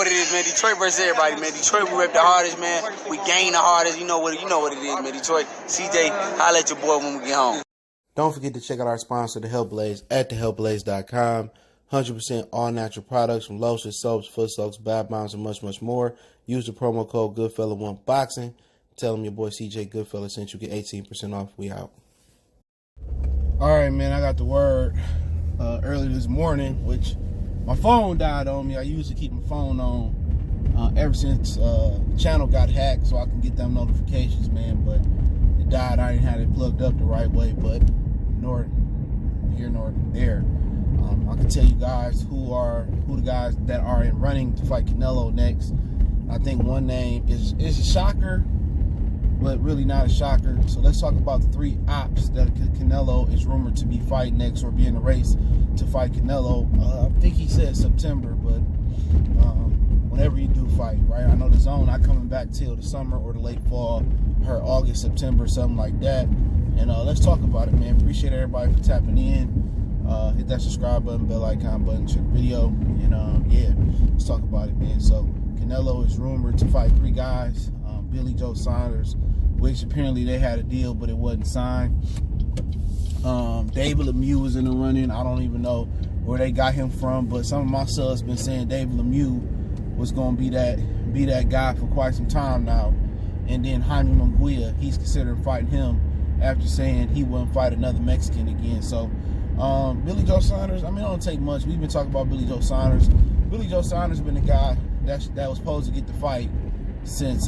what it is, man. Detroit versus everybody, man. Detroit, we rep the hardest, man. We gain the hardest. You know what it is, man. Detroit, CJ, holla at your boy when we get home. Don't forget to check out our sponsor, The Health Blaze, at thehealthblaze.com. 100% all natural products from lotions, soaps, foot soaks, bath bombs, and much, much more. Use the promo code Goodfella1Boxing. Tell them your boy CJ Goodfella sent you. Get 18% off. We out. All right, man. I got the word early this morning, which my phone died on me. I used to keep my phone on ever since the channel got hacked so I can get them notifications, man. But it died. I didn't have it plugged up the right way, but nor here nor there. I can tell you guys who the guys that are in running to fight Canelo next. I think one name is a shocker, but really not a shocker. So let's talk about the three ops that Canelo is rumored to be fighting next or be in the race to fight Canelo. I think he said September, but whenever you do fight, right? I know the DAZN not coming back till the summer or the late fall, or August, September, something like that. And let's talk about it, man. Appreciate everybody for tapping in. Hit that subscribe button, bell icon button, check the video, and yeah, let's talk about it, man. So Canelo is rumored to fight three guys. Billy Joe Saunders, which apparently they had a deal, but it wasn't signed. David Lemieux was in the running. I don't even know where they got him from, but some of my subs been saying David Lemieux was going to be that guy for quite some time now. And then Jaime Munguia, he's considering fighting him after saying he wouldn't fight another Mexican again. So Billy Joe Saunders, I mean, it don't take much. We've been talking about Billy Joe Saunders. Billy Joe Saunders has been the guy that was supposed to get the fight since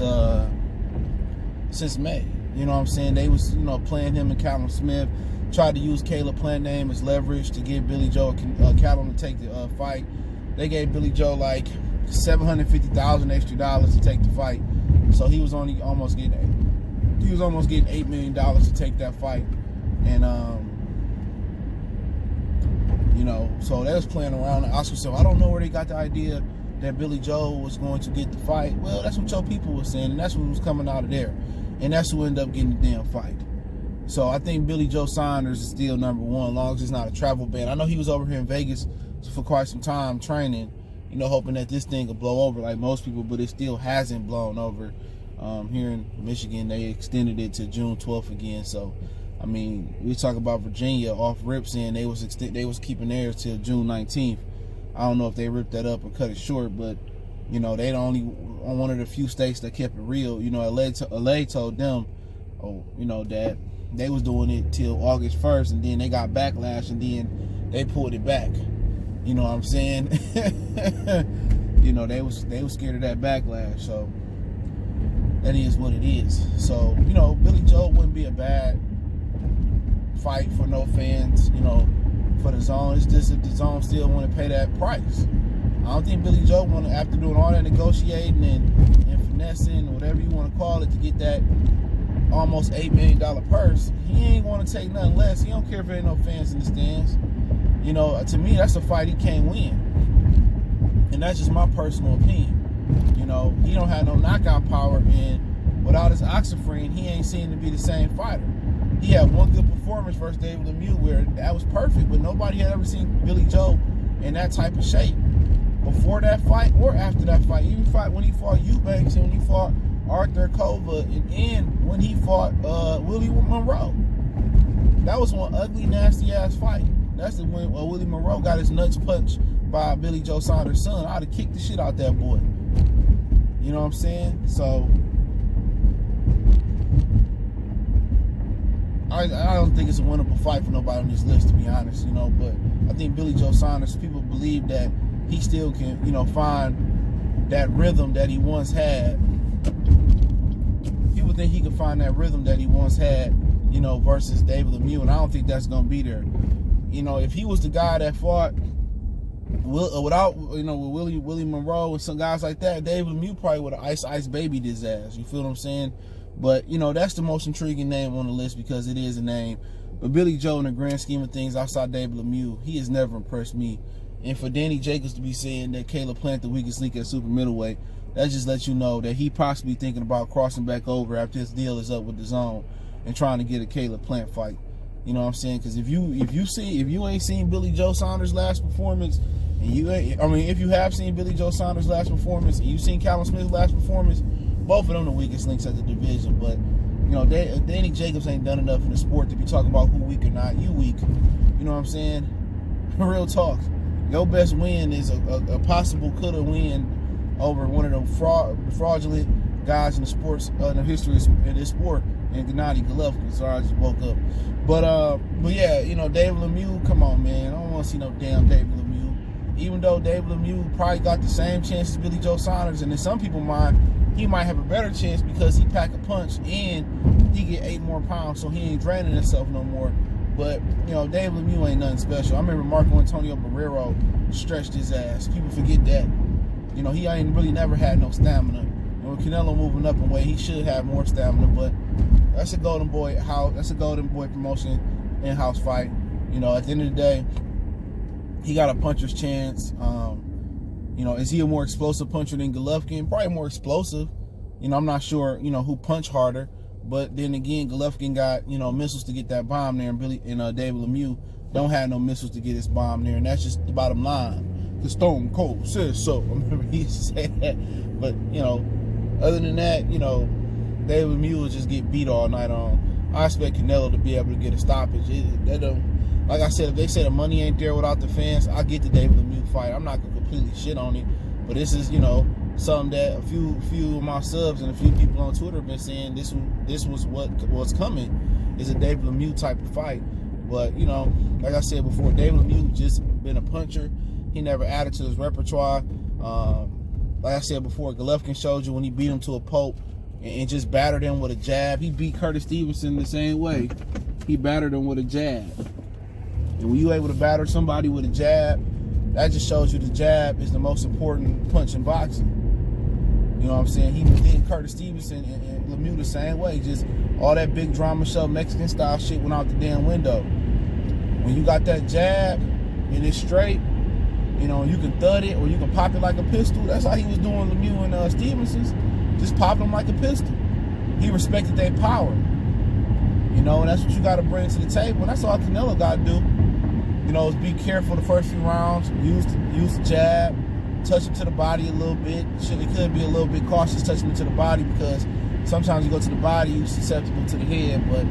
May. You know what I'm saying? They was, playing him and Callum Smith. Tried to use Caleb Plant name as leverage to get Billy Joe Callum to take the fight. They gave Billy Joe like $750,000 extra to take the fight. So he was almost getting $8 million to take that fight. And so they was playing around. I asked myself, I don't know where they got the idea that Billy Joe was going to get the fight. Well, that's what your people were saying, and that's what was coming out of there. And that's who ended up getting the damn fight. So I think Billy Joe Saunders is still number one, as long as it's not a travel ban. I know he was over here in Vegas for quite some time training, hoping that this thing will blow over like most people, but it still hasn't blown over. Here in Michigan, they extended it to June 12th again. So, I mean, we talk about Virginia off rip saying they was keeping theirs till June 19th. I don't know if they ripped that up or cut it short, but they the only on one of the few states that kept it real. LA told them, that they was doing it till August 1st, and then they got backlash, and then they pulled it back. You know what I'm saying? They was scared of that backlash. So that is what it is. So Billy Joe wouldn't be a bad fight for no fans, for the DAZN. It's just if the DAZN still want to pay that price. I don't think Billy Joe want to, after doing all that negotiating and finessing, whatever you want to call it, to get that almost $8 million purse, he ain't want to take nothing less. He don't care if there ain't no fans in the stands. To me, that's a fight he can't win. And that's just my personal opinion. He don't have no knockout power, and without his oxyfrene, he ain't seen to be the same fighter. He had one good performance versus David Lemieux where that was perfect, but nobody had ever seen Billy Joe in that type of shape before that fight or after that fight. Even when he fought Eubanks and when he fought Arthur Kova and when he fought Willie Monroe. That was one ugly, nasty-ass fight. That's when Willie Monroe got his nuts punched by Billy Joe Saunders' son. I'd have kicked the shit out that boy. You know what I'm saying? So I don't think it's a winnable fight for nobody on this list, to be honest, but I think Billy Joe Saunders, people believe that he still can, find that rhythm that he once had. People think he can find that rhythm that he once had, versus David Lemieux, and I don't think that's going to be there. If he was the guy that fought without, with Willie Monroe and some guys like that, David Lemieux probably would have ice babied his ass. You feel what I'm saying? But, that's the most intriguing name on the list because it is a name. But Billy Joe, in the grand scheme of things, outside David Lemieux, he has never impressed me. And for Danny Jacobs to be saying that Caleb Plant the weakest link at super middleweight, that just lets you know that he possibly thinking about crossing back over after his deal is up with the DAZN and trying to get a Caleb Plant fight. You know what I'm saying? Because if you ain't seen Billy Joe Saunders' last performance, And I mean, if you have seen Billy Joe Saunders' last performance, and you've seen Callum Smith's last performance, both of them the weakest links at the division. But Danny Jacobs ain't done enough in the sport to be talking about who weak or not. You weak. You know what I'm saying? Real talk. Your best win is a possible coulda win over one of the fraudulent guys in the sports in the history in this sport, and Gennady Golovkin. Sorry, I just woke up. But yeah, David Lemieux, come on, man. I don't want to see no damn David Lemieux. Even though David Lemieux probably got the same chance as Billy Joe Saunders, and in some people's mind, he might have a better chance because he pack a punch and he get 8 more pounds, so he ain't draining himself no more. But, David Lemieux ain't nothing special. I remember Marco Antonio Barrero stretched his ass. People forget that. He ain't really never had no stamina. And with Canelo moving up in weight, he should have more stamina, but that's a Golden Boy promotion in-house fight. At the end of the day, he got a puncher's chance. Is he a more explosive puncher than Golovkin? Probably more explosive. I'm not sure, who punched harder. But then again, Golovkin got, missiles to get that bomb there, and David Lemieux don't have no missiles to get his bomb there, and that's just the bottom line. The Stone Cold says so. I remember he used to say that. But, other than that, David Lemieux will just get beat all night on. I expect Canelo to be able to get a stoppage. Like I said, if they say the money ain't there without the fans, I get the David Lemieux fight. I'm not going to completely shit on it. But this is, something that a few of my subs and a few people on Twitter have been saying this was what was coming, is a David Lemieux type of fight. But, like I said before, David Lemieux just been a puncher. He never added to his repertoire. Like I said before, Golovkin showed you when he beat him to a pulp and just battered him with a jab. He beat Curtis Stevenson the same way. He battered him with a jab. And when you're able to batter somebody with a jab, that just shows you the jab is the most important punch in boxing. You know what I'm saying? He did Curtis Stevenson and Lemieux the same way. Just all that big drama show, Mexican style shit went out the damn window. When you got that jab and it's straight, you can thud it or you can pop it like a pistol. That's how he was doing Lemieux and Stevenson's. Just pop them like a pistol. He respected their power. And that's what you got to bring to the table. And that's all Canelo got to do. Is be careful the first few rounds. Use the jab. Touch him to the body a little bit. It could be a little bit cautious touching him to the body because sometimes you go to the body, you're susceptible to the head. But,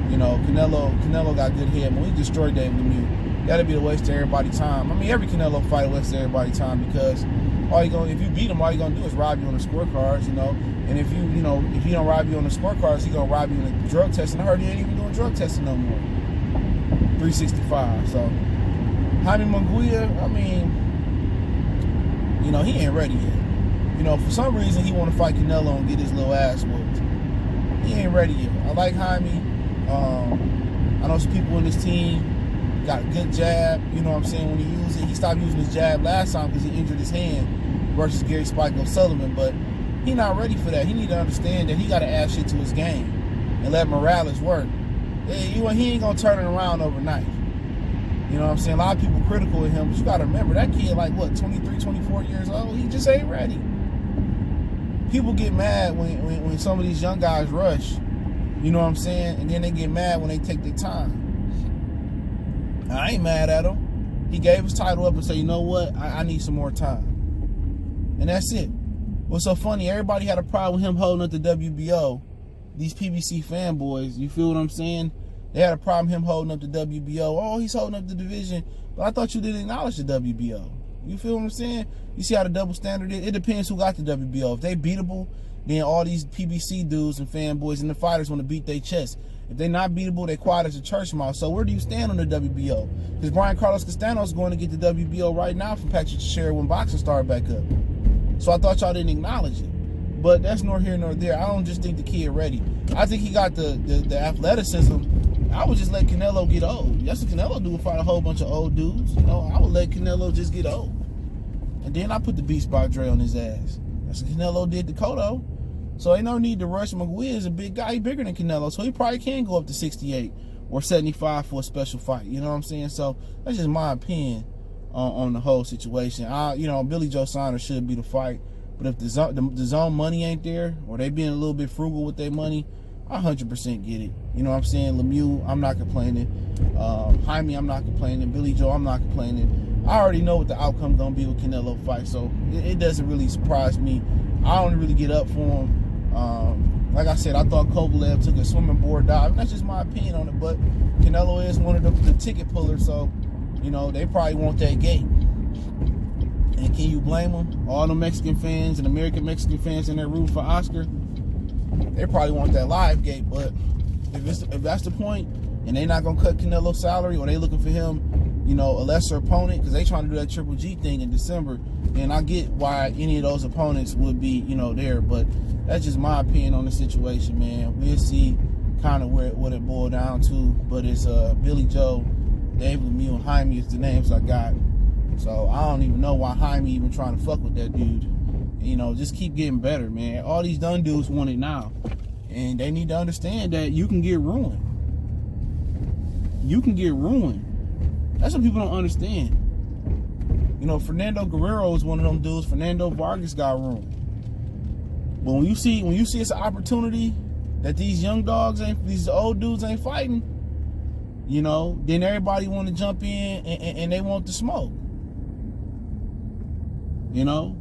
Canelo got good head. When he destroyed David Lemieux, that'd be a waste of everybody's time. I mean, every Canelo fight wastes everybody's time because if you beat him, all you're gonna do is rob you on the scorecards, And if he don't rob you on the scorecards, he gonna rob you in the drug testing. I heard he ain't even doing drug testing no more. 365. So Jaime Munguia, I mean, he ain't ready yet. For some reason he want to fight Canelo and get his little ass whooped. He ain't ready yet. I like Jaime. I know some people in this team got a good jab. You know what I'm saying? When he used it, he stopped using his jab last time because he injured his hand versus Gary Spike O'Sullivan. But he not ready for that. He need to understand that he got to add shit to his game and let Morales work. He ain't gonna turn it around overnight. You know what I'm saying? A lot of people critical of him, but you gotta remember that kid, 23, 24 years old, he just ain't ready. People get mad when some of these young guys rush. You know what I'm saying? And then they get mad when they take their time. I ain't mad at him. He gave his title up and said, you know what? I need some more time. And that's it. What's so funny, everybody had a problem with him holding up the WBO. These PBC fanboys, you feel what I'm saying? They had a problem him holding up the WBO. Oh, he's holding up the division. But I thought you didn't acknowledge the WBO. You feel what I'm saying? You see how the double standard is? It depends who got the WBO. If they beatable, then all these PBC dudes and fanboys and the fighters want to beat their chest. If they're not beatable, they quiet as a church mouse. So where do you stand on the WBO? Because Brian Carlos Castanos is going to get the WBO right now from Patrick Teixeira when boxing started back up. So I thought y'all didn't acknowledge it. But that's nor here nor there. I don't just think the kid ready. I think he got the athleticism. I would just let Canelo get old. That's what Canelo do, fight a whole bunch of old dudes. I would let Canelo just get old. And then I put the Beast by Dre on his ass. That's what Canelo did to Cotto. So ain't no need to rush. Munguia is a big guy. He bigger than Canelo. So he probably can go up to 68 or 75 for a special fight. You know what I'm saying? So that's just my opinion on the whole situation. Billy Joe Saunders should be the fight. But if the zone money ain't there, or they being a little bit frugal with their money, I 100% get it. You know what I'm saying? Lemieux, I'm not complaining. Jaime, I'm not complaining. Billy Joe, I'm not complaining. I already know what the outcome gonna be with Canelo fight, so it doesn't really surprise me. I don't really get up for him. Like I said, I thought Kovalev took a swimming board dive. That's just my opinion on it, but Canelo is one of the ticket pullers, so, you know, they probably want that gate. And can you blame them? All the Mexican fans and American Mexican fans in there rooting for Oscar, they probably want that live gate. But if that's the point, and they're not gonna cut Canelo's salary, or they looking for him, you know, a lesser opponent, because they trying to do that Triple G thing in December, and I get why any of those opponents would be, you know, there. But that's just my opinion on the situation, man. We'll see kind of what it boiled down to. But it's Billy Joe, Dave Lemieux, and Jaime is the names I got. So I don't even know why Jaime even trying to fuck with that dude. You know, just keep getting better, man. All these done dudes want it now. And they need to understand that you can get ruined. You can get ruined. That's what people don't understand. You know, Fernando Guerrero is one of them dudes. Fernando Vargas got ruined. But when you see it's an opportunity that these young dogs these old dudes ain't fighting, you know, then everybody want to jump in and they want the smoke. You know,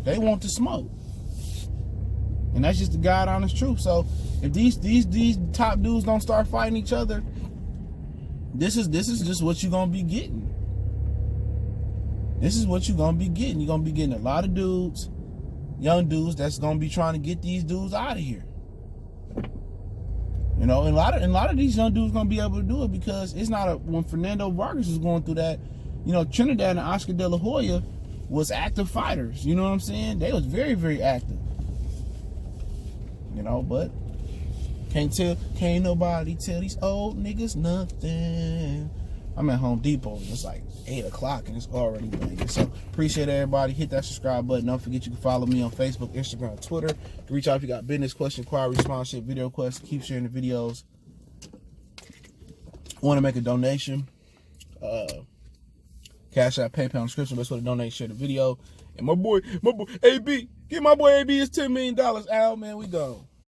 they want the smoke, and that's just the God honest truth. So if these top dudes don't start fighting each other, this is just what you're gonna be getting. This is what you're gonna be getting. You're gonna be getting a lot of dudes, young dudes, that's gonna be trying to get these dudes out of here. You know, and a lot of these young dudes gonna be able to do it because it's not when Fernando Vargas was going through that. You know, Trinidad and Oscar De La Hoya was active fighters. You know what I'm saying? They was very, very active. You know, but can't nobody tell these old niggas nothing. I'm at Home Depot. It's like 8 o'clock and it's already banging. So appreciate everybody. Hit that subscribe button. Don't forget you can follow me on Facebook, Instagram, Twitter. Reach out if you got business, question, inquiry, sponsorship, video requests. Keep sharing the videos. Want to make a donation? Cash App, PayPal, description. Best way to donate, share the video. And my boy, AB, get my boy AB his $10 million out, man. We gone.